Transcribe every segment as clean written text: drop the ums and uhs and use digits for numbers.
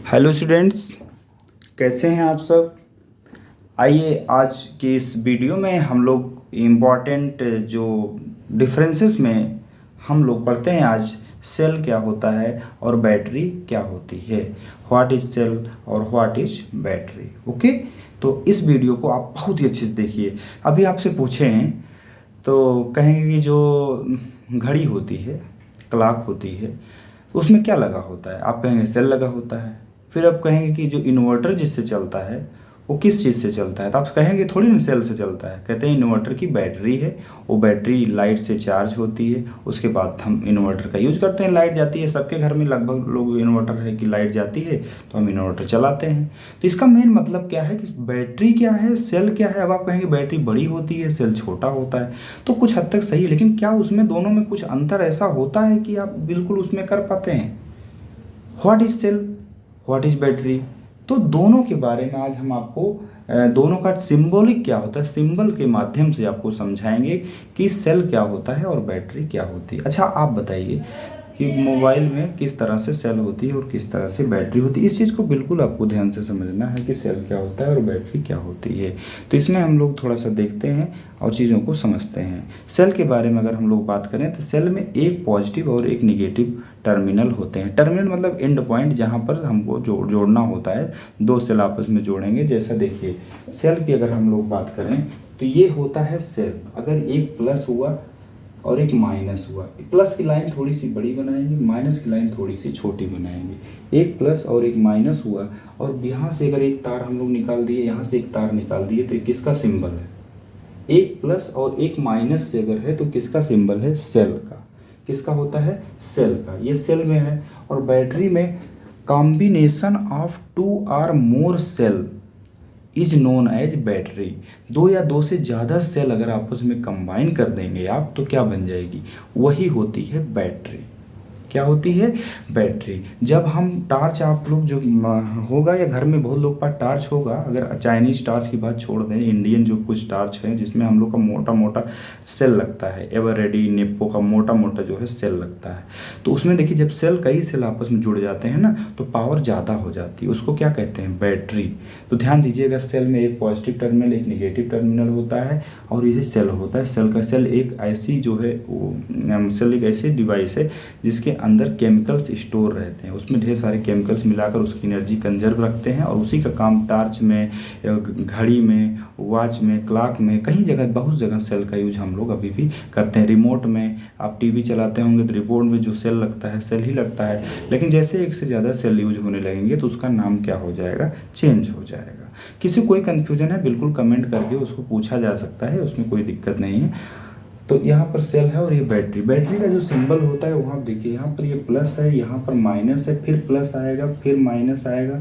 Hello students, कैसे हैं आप सब। आइए आज के इस वीडियो में हम लोग इम्पॉर्टेंट जो डिफरेंसेस में हम लोग पढ़ते हैं आज। सेल क्या होता है और बैटरी क्या होती है। व्हाट इज सेल और व्हाट इज बैटरी। ओके, तो इस वीडियो को आप बहुत ही अच्छे से देखिए। अभी आपसे पूछें तो कहेंगे कि जो घड़ी होती है, क्लॉक होती है, उसमें क्या लगा होता है। आप कहेंगे सेल लगा होता है। फिर आप कहेंगे कि जो इन्वर्टर जिससे चलता है वो किस चीज़ से चलता है, तो आप कहेंगे थोड़ी ना सेल से चलता है। कहते हैं इन्वर्टर की बैटरी है, वो बैटरी लाइट से चार्ज होती है, उसके बाद हम इन्वर्टर का यूज करते हैं। लाइट जाती है, सबके घर में लगभग लोग इन्वर्टर है कि लाइट जाती है तो हम इन्वर्टर चलाते हैं। तो इसका मेन मतलब क्या है कि बैटरी क्या है, सेल क्या है। अब आप कहेंगे बैटरी बड़ी होती है, सेल छोटा होता है, तो कुछ हद तक सही है, लेकिन क्या उसमें दोनों में कुछ अंतर ऐसा होता है कि आप बिल्कुल उसमें कर पाते हैं। What is cell, what is battery. तो दोनों के बारे में आज हम आपको दोनों का सिंबॉलिक क्या होता है, सिंबल के माध्यम से आपको समझाएंगे कि सेल क्या होता है और बैटरी क्या होती है। अच्छा, आप बताइए कि मोबाइल में किस तरह से सेल होती है और किस तरह से बैटरी होती है। इस चीज़ को बिल्कुल आपको ध्यान से समझना है कि सेल क्या होता है और बैटरी क्या होती है। तो इसमें हम लोग थोड़ा सा देखते हैं और चीज़ों को समझते हैं। सेल के बारे में अगर हम लोग बात करें तो सेल में एक पॉजिटिव और एक निगेटिव टर्मिनल होते हैं। टर्मिनल मतलब एंड पॉइंट, जहाँ पर हमको जोड़ना होता है। दो सेल आपस में जोड़ेंगे। जैसा देखिए, सेल की अगर हम लोग बात करें तो ये होता है सेल। अगर एक प्लस हुआ और एक माइनस हुआ, प्लस की लाइन थोड़ी सी बड़ी बनाएंगे, माइनस की लाइन थोड़ी सी छोटी बनाएंगे। एक प्लस और एक माइनस हुआ और यहाँ से अगर एक तार हम लोग निकाल दिए, यहाँ से एक तार निकाल दिए, तो ये किसका सिंबल है। एक प्लस और एक माइनस से अगर है तो किसका सिंबल है, सेल का। किसका होता है, सेल का। ये सेल में है। और बैटरी में combination of two or more cell is known as battery. दो या दो से ज़्यादा सेल अगर आपस में कंबाइन कर देंगे आप तो क्या बन जाएगी, वही होती है बैटरी। क्या होती है, बैटरी। जब हम टॉर्च, आप लोग जो होगा या घर में बहुत लोग पास टॉर्च होगा, अगर चाइनीज टॉर्च की बात छोड़ दें, इंडियन जो कुछ टॉर्च है जिसमें हम लोग का मोटा मोटा सेल लगता है, एवररेडी नेप्पो का मोटा मोटा जो है सेल लगता है, तो उसमें देखिए जब सेल कई सेल आपस में जुड़ जाते हैं ना तो पावर ज़्यादा हो जाती है, उसको क्या कहते हैं, बैटरी। तो ध्यान दीजिएगा, सेल में एक पॉजिटिव टर्मिनल एक निगेटिव टर्मिनल होता है और ये सेल होता है। सेल का सेल एक ऐसी जो है सेल एक ऐसी डिवाइस है जिसके अंदर केमिकल्स स्टोर रहते हैं। उसमें ढेर सारे केमिकल्स मिलाकर उसकी एनर्जी कंजर्व रखते हैं और उसी का काम टॉर्च में, घड़ी में, वॉच में, क्लॉक में, कई जगह, बहुत जगह सेल का यूज हम लोग अभी भी करते हैं। रिमोट में आप टीवी चलाते होंगे तो रिमोट में जो सेल लगता है सेल ही लगता है। लेकिन जैसे एक से ज़्यादा सेल यूज होने लगेंगे तो उसका नाम क्या हो जाएगा, चेंज हो जाएगा। किसी कोई कन्फ्यूजन है बिल्कुल कमेंट करके उसको पूछा जा सकता है, उसमें कोई दिक्कत नहीं है। तो यहाँ पर सेल है और ये बैटरी। बैटरी का जो सिंबल होता है वहाँ देखिए, यहाँ पर ये प्लस है, यहाँ पर माइनस है, फिर प्लस आएगा, फिर माइनस आएगा,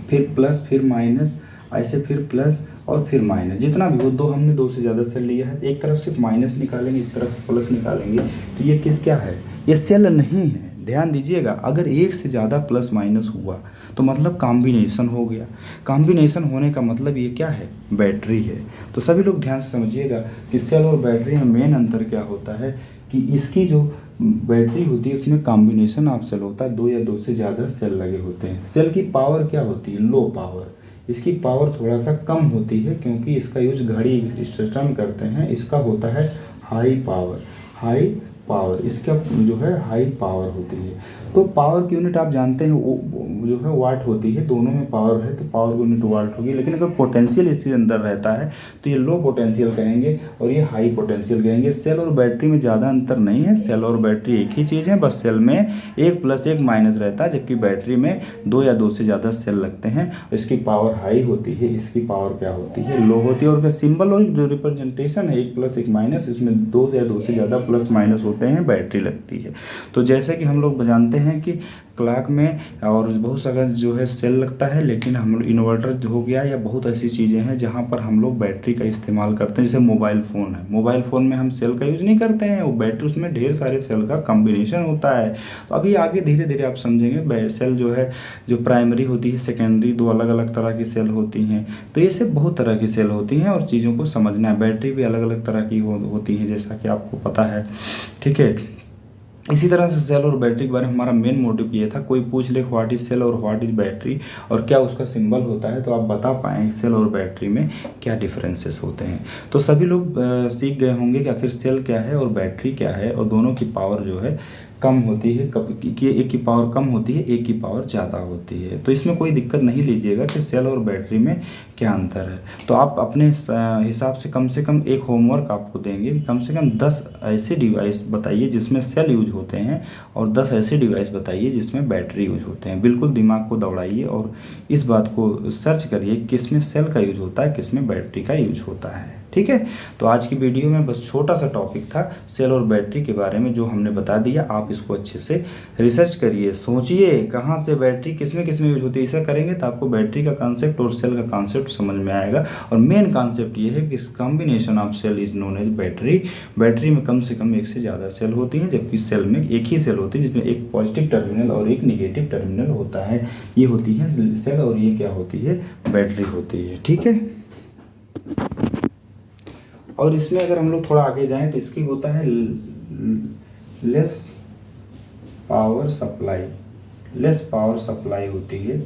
फिर प्लस, फिर माइनस, ऐसे फिर प्लस और फिर माइनस। जितना भी हो, दो हमने दो से ज़्यादा सेल लिया है, एक तरफ सिर्फ माइनस निकालेंगे, एक तरफ प्लस निकालेंगे, तो ये किस क्या है, ये सेल नहीं है। ध्यान दीजिएगा, अगर एक से ज़्यादा प्लस माइनस हुआ तो मतलब कॉम्बिनेशन हो गया। कॉम्बिनेशन होने का मतलब ये क्या है, बैटरी है। तो सभी लोग ध्यान से समझिएगा कि सेल और बैटरी में मेन अंतर क्या होता है कि इसकी जो बैटरी होती है उसमें कॉम्बिनेशन ऑफ सेल होता है, दो या दो से ज़्यादा सेल लगे होते हैं। सेल की पावर क्या होती है, लो पावर। इसकी पावर थोड़ा सा कम होती है क्योंकि इसका यूज घड़ी सिस्टम करते हैं। इसका होता है हाई पावर, हाई पावर, इसका जो है हाई पावर होती है। तो पावर की यूनिट आप जानते हैं वो जो है वाट होती है, दोनों में पावर है तो पावर की यूनिट वाट होगी। लेकिन अगर पोटेंशियल इसके अंदर रहता है तो ये लो पोटेंशियल कहेंगे और ये हाई पोटेंशियल कहेंगे। सेल और बैटरी में ज़्यादा अंतर नहीं है, सेल और बैटरी एक ही चीज़ है, बस सेल में एक प्लस एक माइनस रहता है जबकि बैटरी में दो या दो से ज़्यादा सेल लगते हैं। इसकी पावर हाई होती है, इसकी पावर क्या होती है, लो होती है। और उसका सिंबल और जो रिप्रेजेंटेशन है एक प्लस एक माइनस, इसमें दो या दो से ज़्यादा प्लस माइनस होते हैं, बैटरी लगती है। तो जैसे कि हम लोग जानते हैं कि क्लॉक में और बहुत सारा जो है सेल लगता है, लेकिन हम लोग इन्वर्टर हो गया या बहुत ऐसी चीज़ें हैं जहाँ पर हम लोग बैटरी का इस्तेमाल करते हैं। जैसे मोबाइल फ़ोन है, मोबाइल फ़ोन में हम सेल का यूज़ नहीं करते हैं, वो बैटरी, उसमें ढेर सारे सेल का कॉम्बिनेशन होता है। तो अभी आगे धीरे धीरे आप समझेंगे सेल जो है, जो प्राइमरी होती है, सेकेंडरी, दो अलग अलग तरह की सेल होती हैं। तो ये सब बहुत तरह की सेल होती हैं और चीज़ों को समझना है। बैटरी भी अलग अलग तरह की होती है जैसा कि आपको पता है, ठीक है। इसी तरह से सेल और बैटरी के बारे में हमारा मेन मोटिव ये था, कोई पूछ ले व्हाट इज सेल और व्हाट इज बैटरी और क्या उसका सिंबल होता है, तो आप बता पाएँ सेल और बैटरी में क्या डिफरेंसेस होते हैं। तो सभी लोग सीख गए होंगे कि आखिर सेल क्या है और बैटरी क्या है, और दोनों की पावर जो है कम होती है, कि एक की पावर कम होती है, एक की पावर ज़्यादा होती है। तो इसमें कोई दिक्कत नहीं लीजिएगा कि सेल और बैटरी में क्या अंतर है। तो आप अपने हिसाब से कम एक होमवर्क आपको देंगे कि कम से कम 10 ऐसे डिवाइस बताइए जिसमें सेल यूज होते हैं और 10 ऐसे डिवाइस बताइए जिसमें बैटरी यूज होते हैं। बिल्कुल दिमाग को दौड़ाइए और इस बात को सर्च करिए किसमें सेल का यूज होता है, किसमें बैटरी का यूज होता है। ठीक है, तो आज की वीडियो में बस छोटा सा टॉपिक था सेल और बैटरी के बारे में जो हमने बता दिया। आप इसको अच्छे से रिसर्च करिए, सोचिए कहाँ से बैटरी किसमें यूज होती है। ऐसा करेंगे तो आपको बैटरी का कॉन्सेप्ट और सेल का कॉन्सेप्ट समझ में आएगा। और मेन कॉन्सेप्ट ये है कि combination of cell is known as battery. Battery में कम से कम एक से ज़्यादा सेल होती हैं, जबकि सेल में एक ही सेल होती है जिसमें एक पॉजिटिव टर्मिनल और एक निगेटिव टर्मिनल होता है। ये होती है सेल और ये क्या होती है, बैटरी होती है। ठीक है, और इसमें अगर हम लोग थोड़ा आगे जाएं तो इसकी होता है लेस पावर सप्लाई होती है,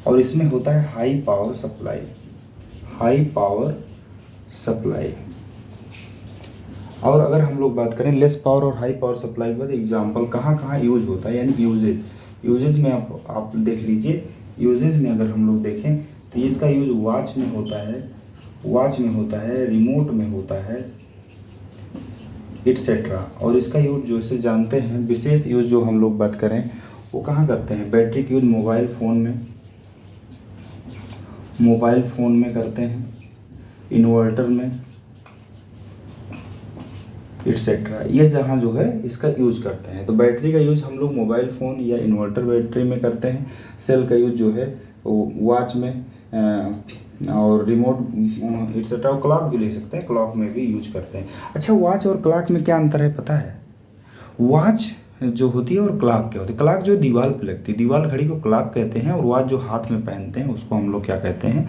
और इसमें होता है हाई पावर सप्लाई। और अगर हम लोग बात करें लेस पावर और हाई पावर सप्लाई के बाद एग्जाम्पल कहाँ यूज होता है, यानी यूजेज में आप देख लीजिए। यूजेज में अगर हम लोग देखें तो इसका यूज वॉच में होता है, रिमोट में होता है, एटसेट्रा। और इसका यूज जो इसे जानते हैं, विशेष यूज जो हम लोग बात करें वो कहाँ करते हैं, बैटरी की यूज मोबाइल फ़ोन में करते हैं, इन्वर्टर में, एटसेट्रा। ये जहाँ जो है इसका यूज करते हैं। तो बैटरी का यूज हम लोग मोबाइल फ़ोन या इन्वर्टर बैटरी में करते हैं। सेल का यूज जो है वो वॉच में और रिमोट एटसेट्रा, और क्लॉक भी ले सकते हैं, क्लॉक में भी यूज करते हैं। अच्छा, वॉच और क्लॉक में क्या अंतर है पता है? वॉच जो होती है और क्लॉक क्या होती है? क्लॉक जो दीवार पे लगती है, दीवार घड़ी को क्लॉक कहते हैं, और वॉच जो हाथ में पहनते हैं उसको हम लोग क्या कहते हैं,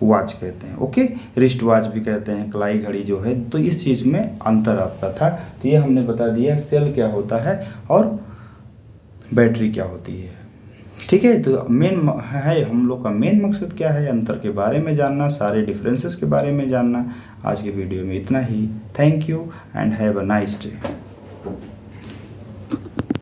वॉच कहते हैं। ओके, रिस्ट वॉच भी कहते हैं, कलाई घड़ी जो है। तो इस चीज़ में अंतर आपका था, तो ये हमने बता दिया सेल क्या होता है और बैटरी क्या होती है। ठीक है, तो मेन है हम लोग का मेन मकसद क्या है, अंतर के बारे में जानना, सारे डिफरेंसेस के बारे में जानना। आज के वीडियो में इतना ही। Thank you and have a nice day.